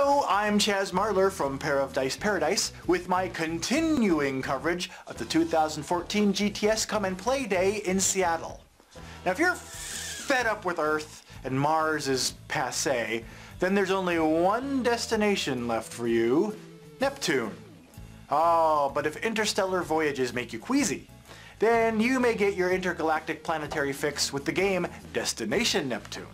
Hello, I'm Chaz Marler from Pair of Dice Paradise with my continuing coverage of the 2014 GTS Come and Play Day in Seattle. Now if you're fed up with Earth and Mars is passé, then there's only one destination left for you, Neptune. Oh, but if interstellar voyages make you queasy, then you may get your intergalactic planetary fix with the game Destination Neptune.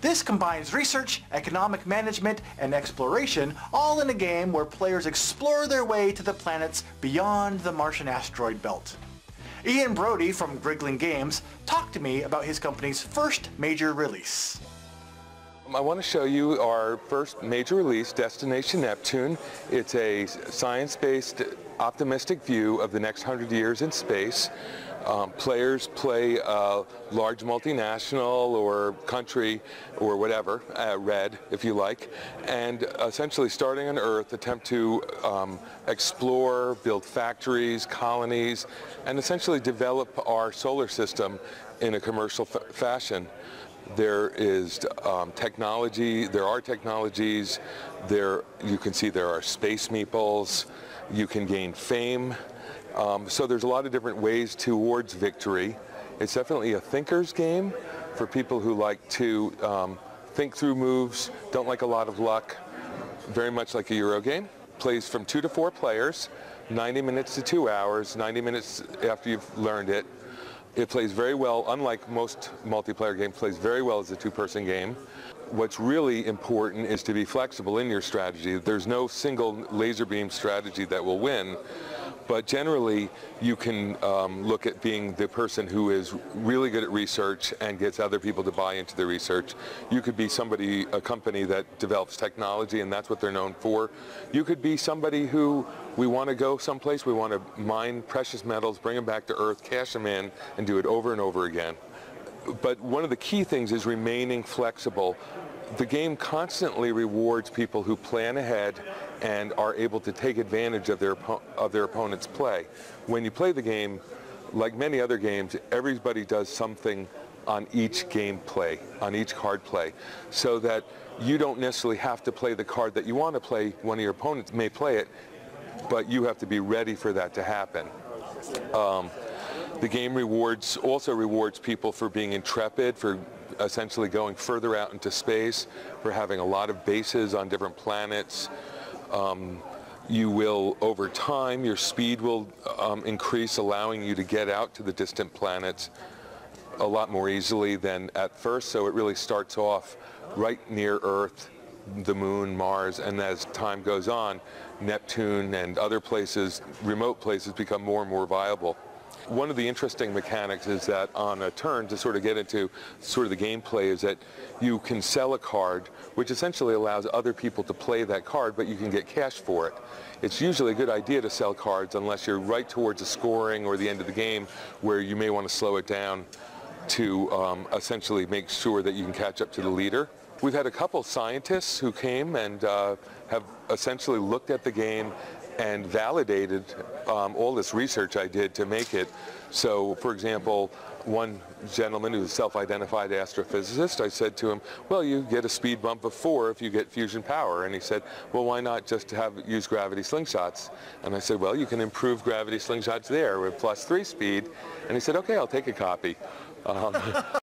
This combines research, economic management, and exploration all in a game where players explore their way to the planets beyond the Martian asteroid belt. Brody from Griggling Games talked to me about his company's first major release. I want to show you our first major release, Destination Neptune. It's a science-based, optimistic view of the next 100 years in space. Players play a large multinational or country or whatever, red if you like, and essentially starting on Earth attempt to explore, build factories, colonies, and essentially develop our solar system in a commercial fashion. There is technology, there are technologies, you can see there are space meeples, you can gain fame. So there's a lot of different ways towards victory. It's definitely a thinker's game for people who like to think through moves, don't like a lot of luck, very much like a Euro game. Plays from 2 to 4 players, 90 minutes to 2 hours, 90 minutes after you've learned it. It plays very well, unlike most multiplayer games, plays very well as a 2-person game. What's really important is to be flexible in your strategy. There's no single laser beam strategy that will win, but generally you can look at being the person who is really good at research and gets other people to buy into the research. You could be a company that develops technology and that's what they're known for. You could be somebody who we want to go someplace, we want to mine precious metals, bring them back to Earth, cash them in, and do it over and over again. But one of the key things is remaining flexible. The game constantly rewards people who plan ahead and are able to take advantage of their opponent's play. When you play the game, like many other games, everybody does something on each game play, on each card play, so that you don't necessarily have to play the card that you want to play. One of your opponents may play it, but you have to be ready for that to happen. The game also rewards people for being intrepid, for essentially going further out into space, for having a lot of bases on different planets. You will, over time, your speed will increase, allowing you to get out to the distant planets a lot more easily than at first. So it really starts off right near Earth, the Moon, Mars, and as time goes on, Neptune and other places, remote places, become more and more viable. One of the interesting mechanics is that on a turn, to sort of get into sort of the gameplay, is that you can sell a card, which essentially allows other people to play that card, but you can get cash for it. It's usually a good idea to sell cards unless you're right towards the scoring or the end of the game, where you may want to slow it down to essentially make sure that you can catch up to the leader. We've had a couple scientists who came and have essentially looked at the game and validated all this research I did to make it. So, for example, one gentleman who's a self-identified astrophysicist, I said to him, well, you get a speed bump of 4 if you get fusion power. And he said, well, why not just use gravity slingshots? And I said, well, you can improve gravity slingshots there with +3 speed. And he said, okay, I'll take a copy.